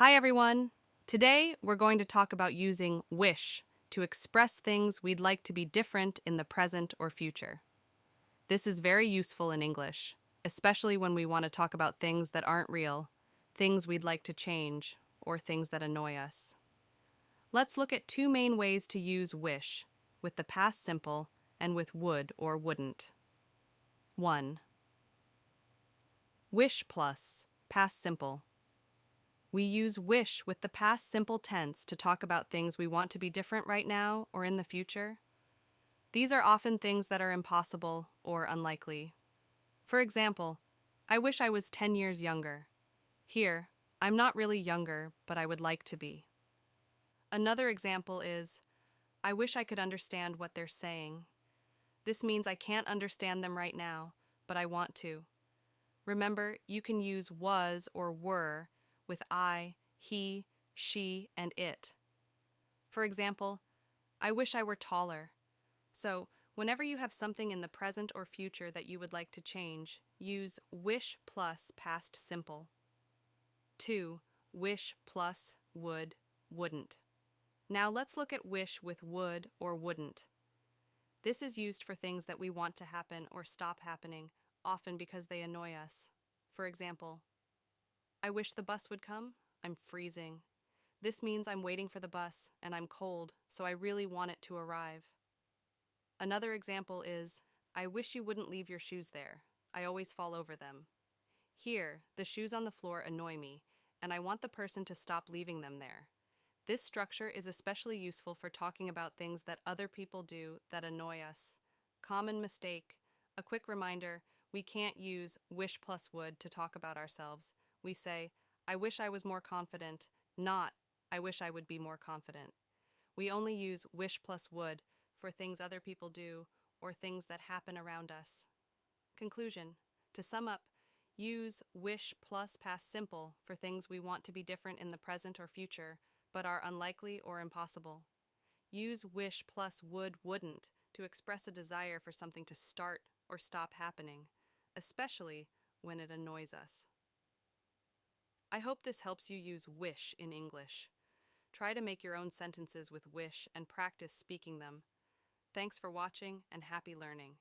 Hi, everyone. Today, we're going to talk about using wish to express things we'd like to be different in the present or future. This is very useful in English, especially when we want to talk about things that aren't real, things we'd like to change, or things that annoy us. Let's look at two main ways to use wish, with the past simple and with would or wouldn't. 1. Wish plus past simple. We use wish with the past simple tense to talk about things we want to be different right now or in the future. These are often things that are impossible or unlikely. For example, I wish I was 10 years younger. Here, I'm not really younger, but I would like to be. Another example is, I wish I could understand what they're saying. This means I can't understand them right now, but I want to. Remember, you can use was or were with I, he, she, and it. For example, I wish I were taller. So, whenever you have something in the present or future that you would like to change, use wish plus past simple. 2. Wish plus would, wouldn't. Now let's look at wish with would or wouldn't. This is used for things that we want to happen or stop happening, often because they annoy us. For example, I wish the bus would come. I'm freezing. This means I'm waiting for the bus and I'm cold, so I really want it to arrive. Another example is, I wish you wouldn't leave your shoes there. I always fall over them. Here, the shoes on the floor annoy me, and I want the person to stop leaving them there. This structure is especially useful for talking about things that other people do that annoy us. Common mistake. A quick reminder, we can't use wish plus would to talk about ourselves. We say, I wish I was more confident, not I wish I would be more confident. We only use wish plus would for things other people do or things that happen around us. Conclusion. To sum up, use wish plus past simple for things we want to be different in the present or future, but are unlikely or impossible. Use wish plus would, wouldn't to express a desire for something to start or stop happening, especially when it annoys us. I hope this helps you use wish in English. Try to make your own sentences with wish and practice speaking them. Thanks for watching and happy learning.